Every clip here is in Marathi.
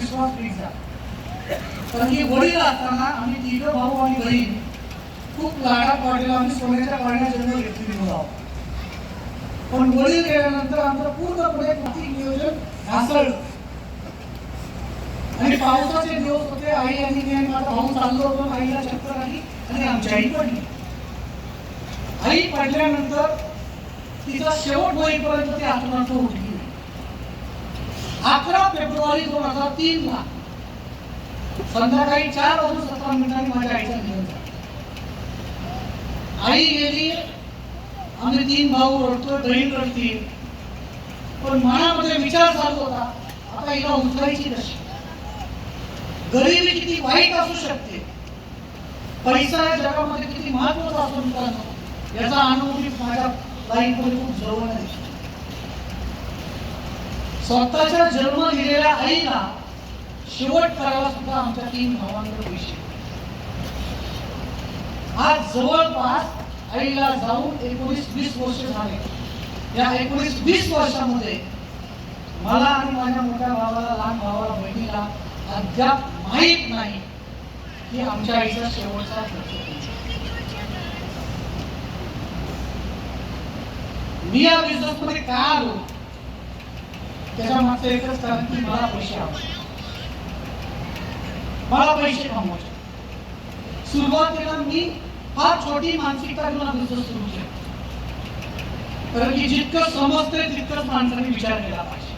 विश्वास फिक्स झाला. कारण की वडील असताना आम्ही तिघं भाऊ आणि बहीण खूप लाडात वाढलेलो. आम्ही सोन्याच्या पाण्यात जन्म घेतलेली आहोत. पण वडील गेल्यानंतर आमचं पूर्णपणे आर्थिक नियोजन ढासळलं. आणि पावसाचे दिवस होते. आई आणि मी माझा भाऊ चाललो होतो. आईला चक्कर आली आणि आमची आई पडली. आई पडल्यानंतर तिचा शेवट होईपर्यंत ती आत्महत्या उठली. 11 फेब्रुवारी 2003 ला संध्याकाळी 4:17 माझ्या आईचं निधन झालं. आई गेली. आम्ही 3 भाऊ रडतोय, बहीण रडती. पण मनामध्ये विचार चालू होता, आता हिला उचलायची कशी. गरिबी किती वाईट असू शकते, पैसा या जगामध्ये किती महत्वाचा असतो मित्रांनो, याचा अनुभव मी माझ्या लाईफमध्ये खूप जवळ आहे. स्वतःच्या जन्म दिलेल्या आईला शेवट करायला सुद्धा आमच्या 3 भावांकडे पैसे. आज जवळपास आईला जाऊन 19-20 वर्ष झाले. या 19-20 वर्षामध्ये मला आणि माझ्या मोठ्या भावाला, लहान भावाला, बहिणीला अद्याप माहीत नाही की आमच्या आईचा शेवटचा मी या बिझनेस मध्ये का आलो, त्याच्या मागचं एकच कारण की मला पैसे आवडतात, मला पैसे कमवायचे. सुरुवातीला मी फार छोटी मानसिकता घेऊन बिझनेस सुरू केला. कारण की जितकं समजते तितकंच माणसाने विचार केला पाहिजे.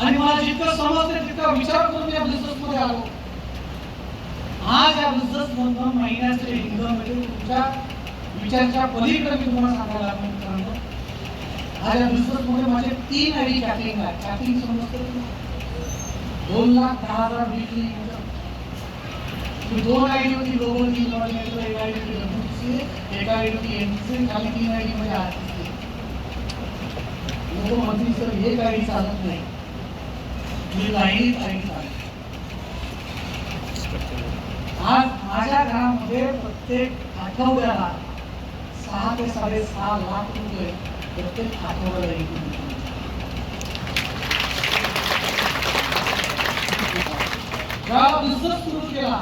आणि मला जितकं समजते तितकं विचार करून या बिझनेस मध्ये आलो. आज या बिझनेस मधून महिन्याचे इन्कम म्हणजे तुमच्या विचाराच्या पलीकडे मी तुम्हाला सांगायला लागलो मित्रांनो. आज या बिझनेस मध्ये माझे 3 आयडी कॅटरिंग आहे. कॅटरिंग समजते तुम्हाला, 2,10,000 विकली. 2 आयडी होती ग्लोबल टीम कोऑर्डिनेटर, 1 आयडी होती WTC, 1 आयडी होती एमसी, खाली 3 आयडी मध्ये आरटीसी. लोक म्हणतील सर एक आयडी चालत नाही, मी लाईनीत आयडी चालत. आज माझ्या घरामध्ये प्रत्येक आठवड्याला 6 ते 6.5 लाख रुपये प्रत्येक आठवड्याला येतील. जेव्हा बिझनेस सुरू केला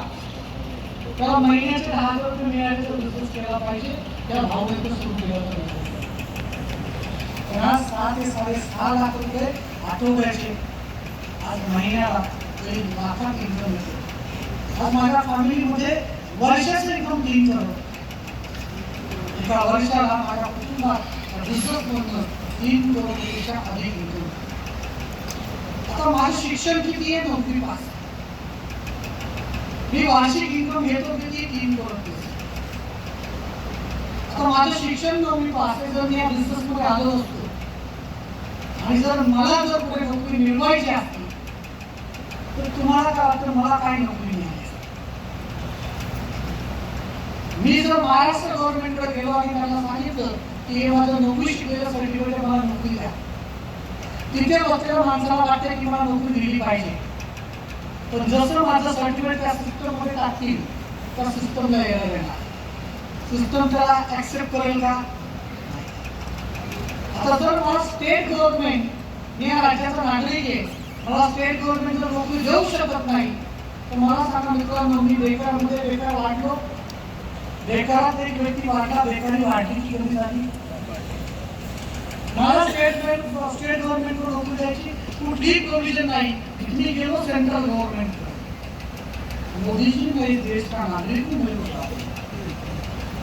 तेव्हा महिन्याचे 10,000 रुपये मिळाले बिझनेस केला पाहिजे, त्या भावनेतून सुरू केलं पाहिजे. 6 ते 6.5 लाख रुपये आठवड्याचे, आज महिन्याला तरी लाखात इन्कम येते. आज माझ्या फॅमिलीमध्ये वर्षाचं इन्कम 3 करोड. एका वर्षाला माझ्या कुटुंबात बिझनेस मधून 3 करोडपेक्षा अधिक इन्कम. आता माझं शिक्षण किती आहे? 9वी पास. मी वार्षिक इन्कम घेतो किती? 3 करोड. आता माझं शिक्षण 9वी पास आहे. जर मी या बिझनेस मध्ये आलो असतो आणि जर मला जर पुढे नोकरी मिळवायची असती तर तुम्हाला काय वाटतं मला काय नोकरी मिळाली? मी जर महाराष्ट्र गव्हर्नमेंटकडे गेलो आणि त्यांना सांगितलं की हे माझं नोकरी शिकलेलं सर्टिफिकेट मला नोकरी द्या, तिथे बसलेल्या माणसाला वाटते की मला नोकरी दिली पाहिजे. पण जसं माझं सर्टिफिकेट त्या सिस्टम मध्ये टाकतील त्या सिस्टमला एरर येणार. सिस्टम त्याला ऍक्सेप्ट करेल का? आता जर मला स्टेट गव्हर्नमेंट, मी या राज्याचा नागरिक आहे, मला स्टेट गव्हर्नमेंट जर नोकरी देऊ शकत नाही तर मला सांगा मित्रांनो, मी बेकारमध्ये बेकार वाढलो, बेकारात एक व्यक्ती वाढला, बेकारी वाढली की कमी झाली? मला स्टेट गव्हर्नमेंटकडे नोकरी द्यायची कुठलीही प्रोव्हिजन नाही. मी गेलो सेंट्रल गवर्नमेंट. मोदी जी मेरे देश का नागरिक हूँ, मेरे को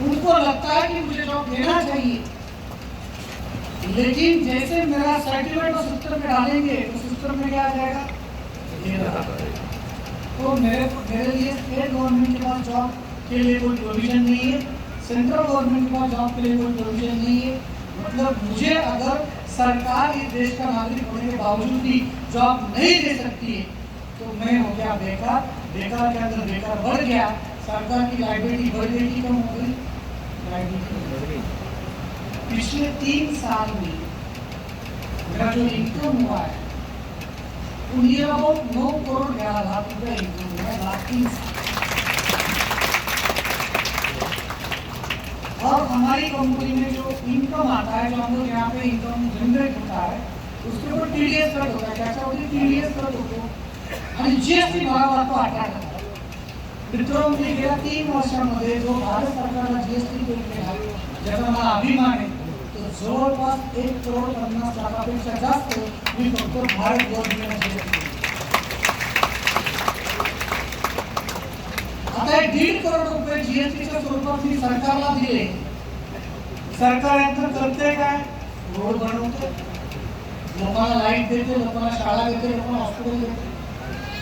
उनको लगता है कि मुझे जॉब देना चाहिए, लेकिन जैसे मेरा सर्टिफिकेट वो सिस्टम में डालेंगे तो सिस्टम में क्या आ जाएगा? तो मेरे लिए स्टेट गवर्नमेंट के पास जॉब के लिए कोई प्रोविजन नहीं है, सेंट्रल गवर्नमेंट के पास जॉब के लिए कोई प्रोविजन नहीं है. मतलब मुझे अगर सरकार इस देश का नागरिक होने के बावजूद भी जॉब नहीं दे सकती है तो मैं हो गया बेकार. बेकार के अंदर बेकार बढ़ गया. सरकार की लाइबिलिटी बढ़ गई कि कम हो गई? लाइबिलिटी बढ़ गई. पिछले 3 साल में मेरा जो इनकम हुआ है वो नियर अबाउट 9 करोड़ 11 लाख रुपया इनकम हुआ है लास्ट 3 साल. और हमारी कंपनी में जो इनकम आता है, जो हम लोग यहाँ पे इनकम जनरेट होता है, उसके ऊपर TDS कट होता है. क्या होती है? TDS कट होता है. आणि जीएसटी भरावा लागतो 18%. मित्रांनो, मी गेल्या 3 वर्षामध्ये जो भारत सरकारला जीएसटी पे केला ज्याचा मला अभिमान आहे, तो जवळपास 1,50,00,000 जास्त मी फक्त भारत गव्हर्नमेंटला जीएसटी. आता 1.5 करोड रुपये जीएसटीच्या स्वरूपात मी सरकारला दिले. सरकार यांचं करते काय? रोड बनवते, लोकांना लाईट देते, लोकांना शाळा देते, लोकांना हॉस्पिटल देते.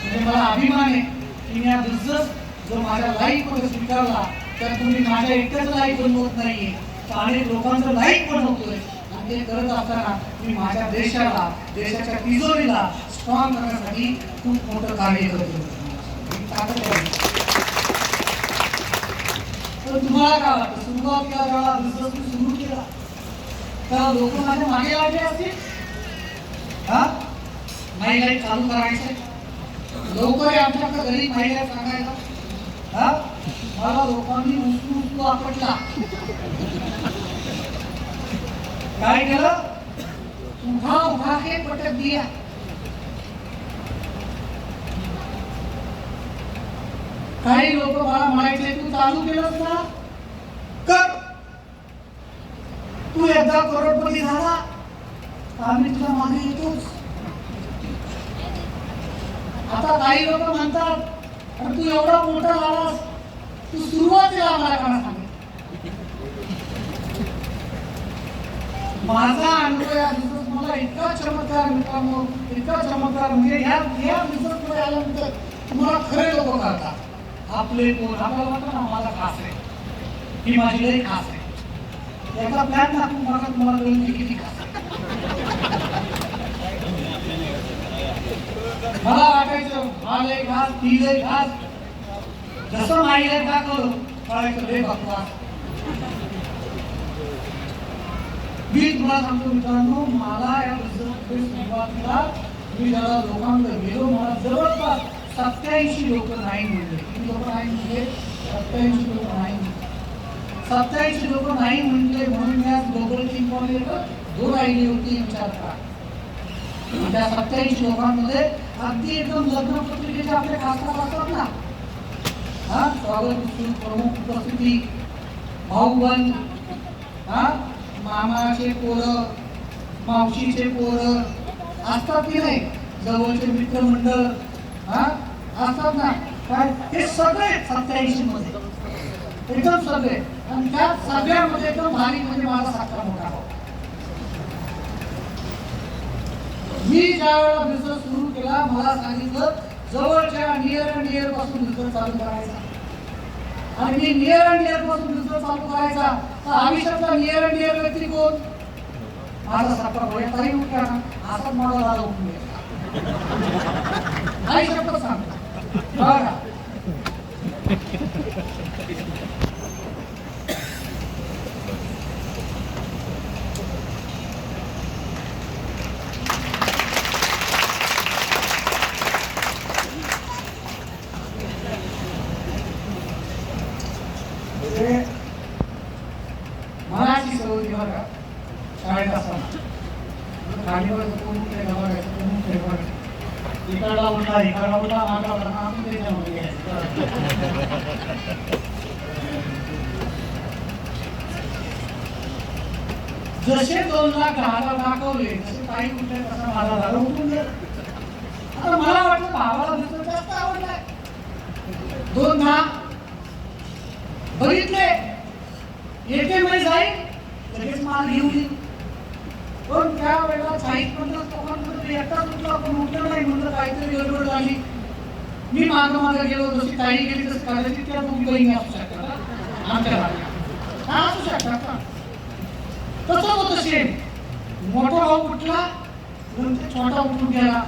म्हणजे मला अभिमान आहे की मी हा बिझनेस जो माझ्या लाईफमध्ये स्वीकारला त्यात तुम्ही माझ्या एकट्याच लाईफ बनवत नाहीये, तर अनेक लोकांचं लाईफ बनवतोय. आणि ते करत असताना मी माझ्या देशाला, देशाच्या तिजोरीला स्ट्रॉंग करण्यासाठी खूप मोठं कार्य करतो. तर तुम्हाला काय वाटतं, सुरुवातीला जेव्हा बिझनेस मी सुरू केला तर लोक माझ्या मागे लागले असतील? हा, महिला चालू करायचे, लवकर आमच्याकडे घरी महिला सांगायला. हा, मला लोकांनी उचलू आपटला. काय केलं? उठा उठा के पटक दिया. काही लोक मला म्हणायचे, तू चालू केलंस ना, कर, तू एकदा करोडपती झाला आम्ही तुझ्या मागे येतोच. आता काही लोक म्हणतात, अरे तू एवढा मोठा झालास, तू सुरुवातीला आम्हाला काय सांगितलं? माझा अनुभव या बिझनेस मला इतका चमत्कार मित्रांनो, इतका चमत्कार, म्हणजे या बिझनेस मध्ये आल्यानंतर तुम्हाला खरे लोक कळतात आपले कोण. आपल्याला वाटतं ना माझा खास आहे, ही माझी लई खास आहे. याचा प्लॅन दाखवून बघा, तुम्हाला कळून किती खास आहे. मला वाटायचं हा लई खास, ती लई खास. जसं माहिती दाखवलं कळायचं लई बकवास. मी तुम्हाला सांगतो मित्रांनो, मला या बिझनेसमध्ये सुरुवातीला मी जरा लोकांकडे गेलो, मला जवळपास 87 लोक नाही म्हणले. किती लोक नाही म्हणले? 87 लोक नाही म्हणले. 87 लोक नाही म्हणले म्हणून मी आज ग्लोबल टीम मध्ये 2 आयडी होती विचार करा. त्या 87 लोकांमध्ये अगदी एकदम लग्न पत्रिकेचे आपले खासदार असतात ना, हा, स्वागत प्रमुख उपस्थिती, भाऊबंद, हा, मामाचे पोरं, मावशीचे पोरं असतात की नाही, जवळचे मित्रमंडळ, हा, असतात ना, काय हे सगळे 87 मध्ये एकदम सगळे. आणि त्या सगळ्यामध्ये एकदम भारी म्हणजे माझा साखर मोठा भाऊ. मी ज्या वेळेला बिझनेस सुरू केला मला सांगितलं जवळच्या नियर अँड डिअर पासून बिझनेस चालू करायचा. आणि मी नियर अँड डिअर पासून बिझनेस चालू करायचा, तर आयुष्यातला नियर अँड डिअर व्यक्ती कोण? माझा साखर भाऊ. काही उठला ना असाच माझा दादा उठून गेला. काही शब्द सांगतो बघा. मराठी सवयी बघा, शाळेत असताना खालीवर कोण कुठे बघायचं, कोण कुठे बघायचं, इकडला उठला मागा वळला, आम्ही त्याच्यामध्ये घ्यायचं. जसे 2 लाख दहाला दाखवले तसे काही कुठले कसा माझा झाला उठून गेला. आता मला वाटलं भावाला दिसत जास्त आवडलाय. 2 दहा बघितले, येते मी जाईल लगेच माल घेऊन येईल. पण त्या वेळेला 40-50 लोकांमध्ये एकटाच उठला, पण उठलं नाही. म्हणलं काहीतरी गडबड झाली. मी मागे गेलो, जशी ताई गेली तशी कदाचित त्या 2 बहिणी असू शकतात आमच्या भागात, असू शकतात. तसं होतं सेम. मोठा भाऊ उठला, नंतर छोटा उठून गेला.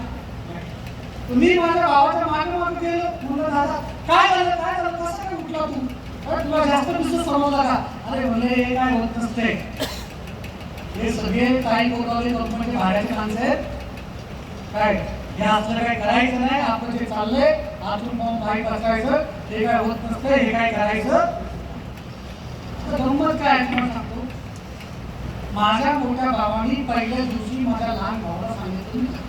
मी माझ्या भावाच्या मागे गेलो, म्हणलं दादा काय झालं कसं काय उठला तू? अरे तुला जास्त बिझनेस समजला का? अरे म्हणले हे काय होत नसते, हे सगळे काही बोलावले कंपनीचे भाड्याचे माणसं आहेत, काय हे असलं काय करायचं नाही. आपण जे चाललंय आतून मग माहीत असायचं, हे काय होत नसतं, हे काय करायचं. गंमत काय आहे तुम्हाला सांगतो, माझ्या मोठ्या भावानी पहिल्याच दिवशी माझ्या लहान भावाला सांगितलं.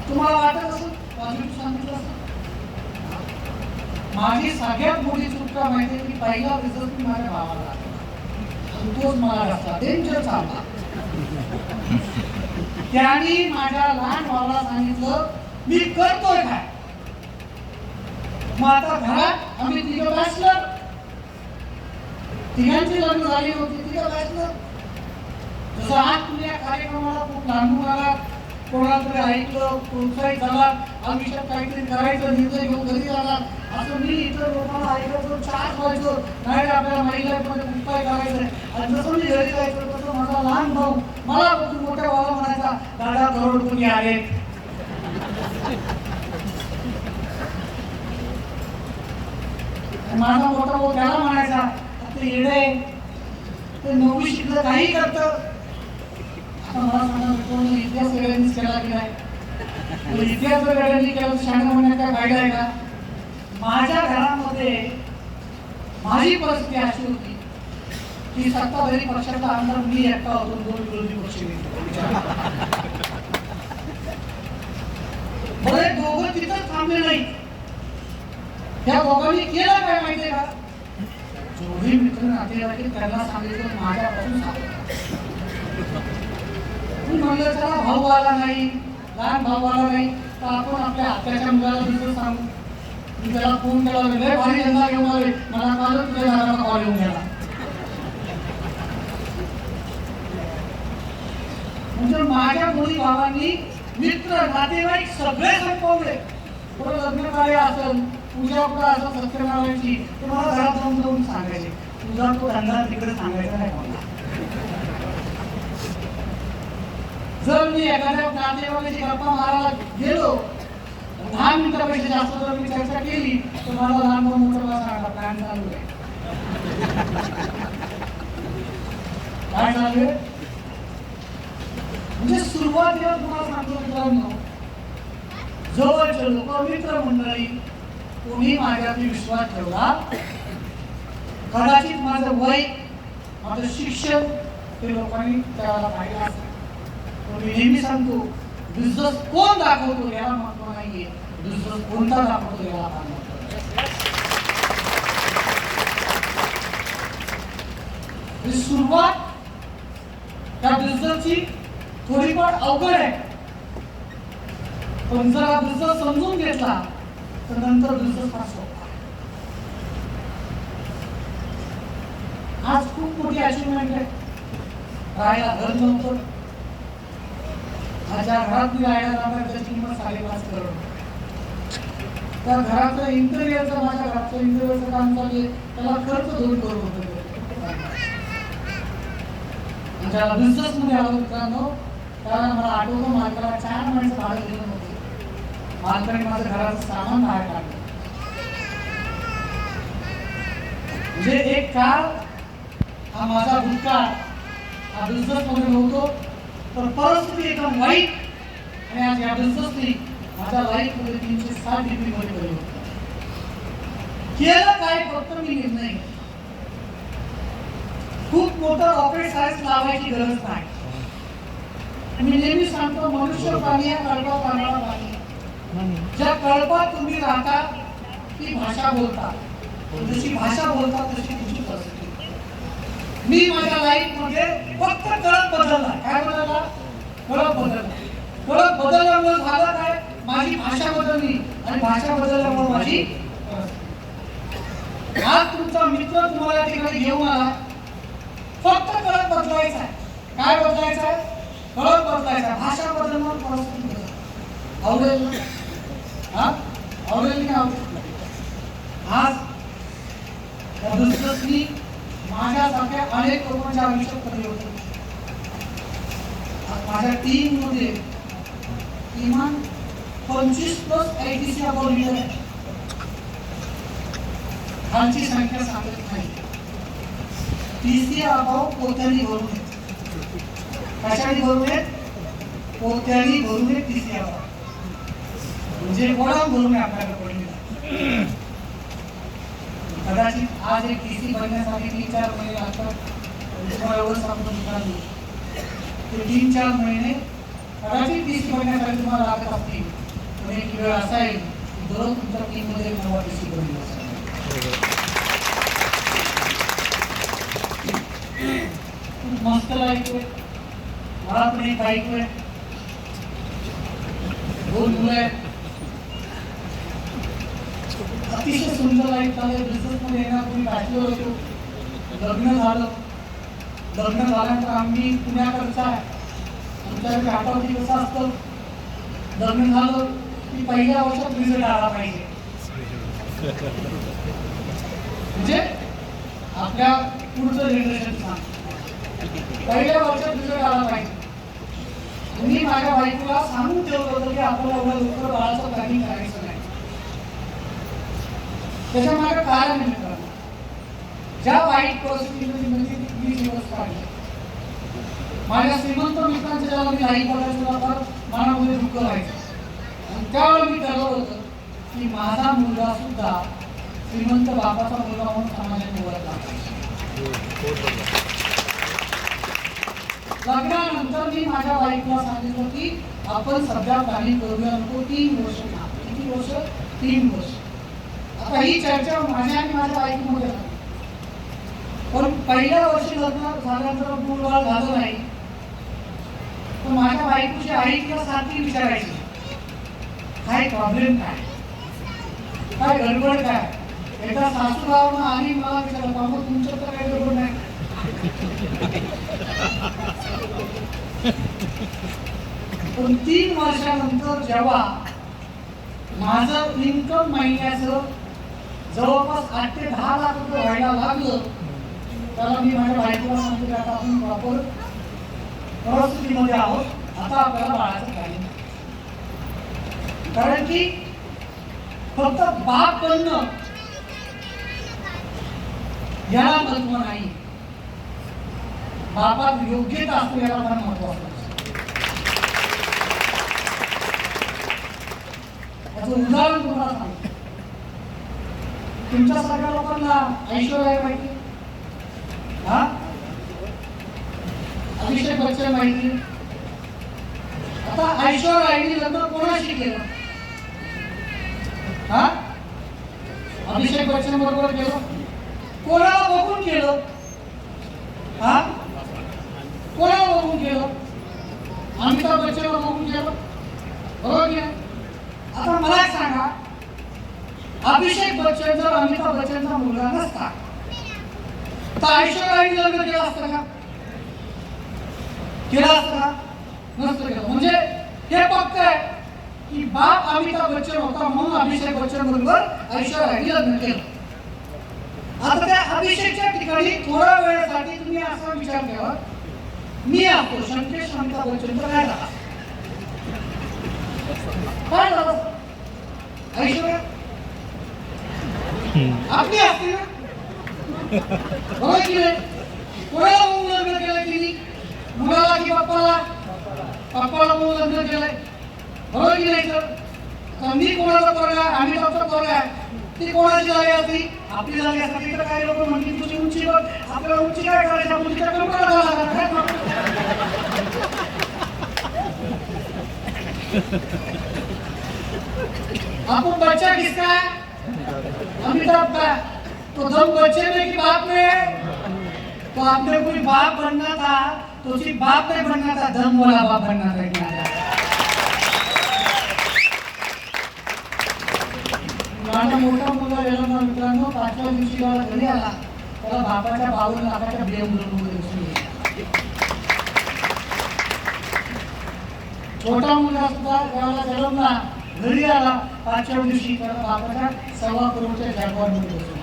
तुम्हाला वाटत असं माझी सगळ्यात मोठी चूक का माहिती आहे की पहिला रिझल्ट मी माझ्या भावाला लागला आणि तोच मला रस्ता डेंजर चालला. त्यांनी माझ्या लहान भावाला सांगितलं मी करतोय काय. मग आता घरात आम्ही तिघं बॅचलर, तिघांची लग्न झाली होती, तिघं बॅचलर. जसं आज तुम्ही या कार्यक्रमाला खूप लांबून आला, कोणाला तरी ऐकलं, प्रोत्साहित झाला, आयुष्यात काहीतरी करायचं निर्णय घेऊन घरी आला. असं मी इतर लोकांना ऐकायचो, 4 व्हायचो, नाही आपल्याला महिला मध्ये उपाय करायचंय. आणि जसं मी घरी जायचो तसं माझा लहान भाऊ मला बघून मोठ्या भावाला म्हणायचा, दादा करोडपती आहेत. माझा मोठा भाऊ त्याला म्हणायचा, ते येडे, ते 9वी शिकलं काही करतं. मला सांगा इतिहास वेगळ्यांनीच केला की नाही, इतिहास वेगळ्यांनी केला शाळा म्हणण्यात काय फायदा आहे का. माझ्या घरामध्ये माझी परिस्थिती अशी होती की सत्ताधारी पक्षाचा आमदार मी एकटा होतो, 2 विरोधी पक्ष. बरे दोघं तिथंच थांबले नाही. त्या दोघांनी केलं काय माहितीये का, जेवढे मित्र नातेवाईक त्यांना सांगितलं माझ्यापासून म्हणलं चला भाऊ आला नाही, लहान भाऊ आला नाही, तर आपण आपल्या आत्याच्या मुलाला दुसरं सांगू. मी त्याला फोन केला, लय भारी धंदा घेऊन आले, मला कालच तुझ्या घराला कॉल येऊन गेला. म्हणजे माझ्या मुली भावांनी मित्र नातेवाईक सगळे संपवले. पुढे लग्न कार्य असेल, पूजा पुढे असेल सत्यनारायणची, तर मला घरात जाऊन जाऊन सांगायचे, तुझा तो धंदा तिकडे सांगायचा नाही मला. जर मी एखाद्या नातेवाईकाची गप्पा मारायला गेलो, 10 मिनिटापेक्षा जास्त जर मी चर्चा केली, तर मला लहान भाऊ मोठा सांगा प्लॅन चालू आहे. काय चालू आहे म्हणजे सुरुवातीला तुम्हाला सांगतो मित्रांनो, जवळचे लोक मित्र मंडळी कोणी माझ्यावरती विश्वास ठेवला. कदाचित माझं वय, माझं शिक्षण ते लोकांनी त्याला पाहिलं असेल. मी नेहमी सांगतो, बिझनेस कोण दाखवतो याला महत्व नाहीये, बिझनेस कोणता दाखवतो याला महत्व आहे. सुरुवात त्या बिझनेसची थोडीफार अवघड आहे, पण जर हा बिझनेस समजून घेतला तर नंतर बिझनेस फार सोपा आहे. आज खूप मोठी अचिव्हमेंट आहे. राहायला घर नव्हतं, माझ्या घरात मी राहायला जाणार त्याची किंमत 5.5 करोड. त्या घराचं इंटेरियरचं, माझ्या घराचं इंटेरियरचं काम चालू आहे, त्याला खर्च 2 करोड होतो. ज्याला बिझनेस मध्ये आलो मित्रांनो, त्याला मला आठवतं मालकाला 4 महिन्याचं भाडं दिलं नव्हतं. मालकाने माझं घराचं सामान बाहेर काढलं. म्हणजे एक काळ हा माझा भूतकाळ, हा बिझनेस मध्ये नव्हतो, तर परिस्थिती एकदम वाईट. आणि आज या बिझनेसनी माझ्या लाईफ मध्ये 360 डिग्री मध्ये परिवर्तन केलं. काय फक्त मी निर्णय, खूप मोठं रॉकेट सायन्स लावायची गरज नाही. मी नेहमी सांगतो, मनुष्य प्राणी या कळपात राहणारा प्राणी. ज्या कळपात तुम्ही राहता ती भाषा बोलता, जशी भाषा बोलता तशी तुमची परिस्थिती. मी माझ्या लाईफ मध्ये फक्त कळप बदलला. काय बदलला? कळप बदलला. कळप बदलल्यामुळे झालं काय, माझी भाषा बदलली, आणि भाषा बदलल्यामुळे माझी. आज तुमचा मित्र तुम्हाला तिकडे घेऊन आला, फक्त कळप बदलायचा आहे. काय बदलायचं आहे? कळप बदलायचा, भाषा बदलणार, परिस्थिती बदलणार. आवडेल ना? हा आवडेल की आवडेल? आज या बिझनेसनी माझ्यासारख्या अनेक लोकांच्या आयुष्यात परिवर्तन. माझ्या टीम मध्ये किमान 25+ ITC अबाउट लीडर आहे. खालची संख्या सांगत नाही. TC अबाउट पोत्यानी भरून आहेत. कशाने भरून आहेत? पोत्यानी भरून आहेत TC अबाउट. म्हणजे गोडाऊन भरून आहे आपल्याकडे पडलेला. कदाचित आज एक TC बनण्यासाठी 3-4 महिने लागतात. एवढं सांगतो मित्रांनो, ते 3-4 महिने कदाचित TC बनण्यासाठी तुम्हाला लागत असतील. पण एक वेळ असा येईल की दररोज तुमच्या टीम मध्ये नवा TC बनला असेल. मस्त लाईफ आहे, मला पण एक बाईक आहे, 2 मुलं आहेत, अतिशय सुंदर लाईफ चालू. बिझनेस मध्ये येणार तुम्ही बॅचलर होतो, लग्न झालं, लग्न झाल्यानंतर आम्ही पुण्याकडचा आहे, आमच्याकडे हातावरती कसं असतं, लग्न झालं की पहिल्या वर्षात रिझल्ट आला पाहिजे, म्हणजे आपल्या पुढचं जनरेशन पहिल्या वर्षात रिझल्ट आला पाहिजे. मी माझ्या बायकोला सांगून ठेवलं होतं की आपल्याला एवढं लवकर बाळाचं प्लॅनिंग करायचं नाही. त्याच्या मागे कारण मित्र, ज्या वाईट परिस्थितीमध्ये मी दिवस काढले, माझ्या श्रीमंत मित्रांच्या ज्याला मी नाही बोलायचं तर मनामध्ये दुःख व्हायचं. आणि त्यावेळेला मी ठरवलं होतं की माझा मुलगा सुद्धा श्रीमंत बापाचा मुलगा म्हणून समाजाने ओळखला पाहिजे. लग्नानंतर मी माझ्या बाईकला सांगितलं की आपण सध्या प्लॅनिंग करूया, नको 3 वर्ष. किती वर्ष? 3 वर्ष. आता ही चर्चा माझ्या आणि माझ्या बाईकमध्ये झाली, पण पहिल्या वर्षी लग्न झाल्यानंतर मूलबाळ झालं नाही, तर माझ्या बायकोची आई तिला सारखी विचारायची, काय प्रॉब्लेम, काय गडबड, काय. एकदा सासूबाईंना आणि मला विचारलं, बाबा तुमचं तर काही गडबड नाही. पण 3 वर्षानंतर जेव्हा माझं इन्कम महिन्याचं जवळपास 8 ते 10 लाख रुपये व्हायला लागलं, त्याला मी माझ्या बायकोला सांगतो की आता आपण प्रॉपर परिस्थितीमध्ये आहोत, आता आपल्याला बाळाचं प्लॅनिंग. कारण की फक्त बाप बनणं याला महत्व नाही, बापात योग्यता असते याला फार महत्व असतं. याचं उदाहरण तुम्हाला सांगतो. तुमच्या सगळ्या लोकांना ऐश्वर्या माहिती, अभिषेक बच्चन माहिती. आता ऐश्वर्याने लग्न कोणाशी केलं? अभिषेक बच्चन बरोबर केलं. कोणाला बघून केलं? कोणाला बघून केलं? अमिताभ बच्चनला बघून केलं, बरोबर की नाही? आता मला एक सांगा, अभिषेक बच्चन जर अमिताभ बच्चनचा मुलगा नसता तर ऐश्वर्याने लग्न केलं असतं का? केलं असतं का? नसतं केलं. म्हणजे हे फक्त आहे की बाप अमिताभ बच्चन होता म्हणून अभिषेक बच्चन बरोबर ऐश्वर्याने लग्न केलं. आता त्या अभिषेकच्या ठिकाणी थोड्या वेळेसाठी तुम्ही असा विचार केला, मी असतो शंकेश अमिताभ बच्चनचं काय झाला? काय झालं? ऐश्वर्या आपली असते ना, बरोबर की नाही? कोणाला म्हणून लग्न केलं तिने? मुलाला की पप्पाला? पप्पाला म्हणून लग्न केलंय, बरोबर की नाही? तर मी कोणाचा पोरगा, अमिताभचा पोरगा आहे, ती कोणाची झाली असती? आपली झाली असती. तर काही लोक म्हणतील तुझी उंची बघ, आपल्याला उंची काय करायची, आपण तिच्या कल्पना झाला. आपको बच्चा किसका है? अमिताभ का. तो दम बच्चे में कि बाप में? तो आपने कोई बाप बनना था तो सिर्फ बाप नहीं बनना था, दम वाला बाप बनना था. माझा मोठा मुलगा गेला मित्रांनो, 5व्या दिवशी घरी आला, त्याला बापाच्या 52 लाखाच्या BMW छोटा मुलगा सुद्धा त्याला जन्मला, घरी आला, 5व्या दिवशी त्याला बापाच्या 1.25 करोडच्या जॅकपॉटमध्ये बसवला.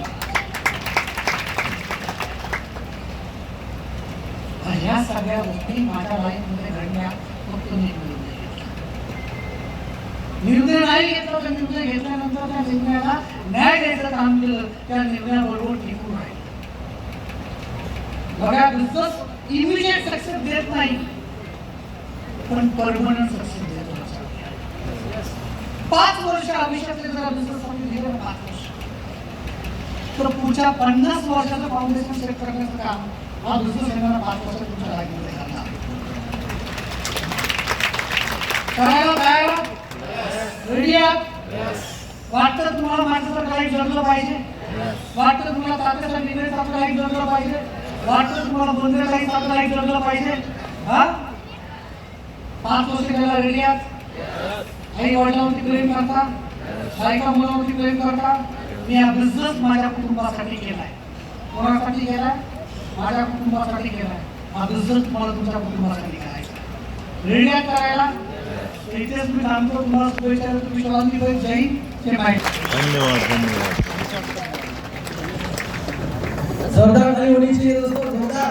ह्या सगळ्या गोष्टी माझ्या लाईफमध्ये घडल्या फक्त निर्णय नाही घेतला, तर निर्णय घेतल्यानंतर त्या निर्णयाला न्याय द्यायचं काम केलं, त्या निर्णयाबरोबर टिकून राहिलं. बघा, बिझनेस इमिजिएट सक्सेस देत नाही, पण परमनंट सक्सेस देतो. 5 वर्ष आयुष्यातले जर बिझनेस साठी गेले 5 वर्ष, तर पुढच्या 50 वर्षाचं फाउंडेशन सेट करण्याचं काम हा बिझनेस येणारा 5 वर्षात तुमच्या लाईफमध्ये करणार. करायला तयार? रेडी आहात? वाटतं तुम्हाला माझं लाईफ जगलं पाहिजे? वाटतं तुम्हाला तात्यासाठी निघण्याचं आपलं लाईफ जगलं पाहिजे, वाटतं तुम्हाला बंदरालाही आपलं लाईफ जगलं पाहिजे. हा 5 वर्ष त्याला रेडी आहात, आई वडिलांवरती प्रेम करता, बायका मुलावरती प्रेम करता. मी हा बिझनेस माझ्या कुटुंबासाठी केलाय. कोणासाठी केलाय? माझ्या कुटुंबासाठी केलाय. हा बिझनेस तुम्हाला तुमच्या कुटुंबासाठी करायचा, रेडी आहात करायला. इथेच मी थांबतो. तुम्हाला शुभेच्छा देतो. विश्वासांनी जय हिंद, जय महाराष्ट्र. धन्यवाद धन्यवाद. जोरदार ताली होनी चाहिए दोस्तों, जोरदार.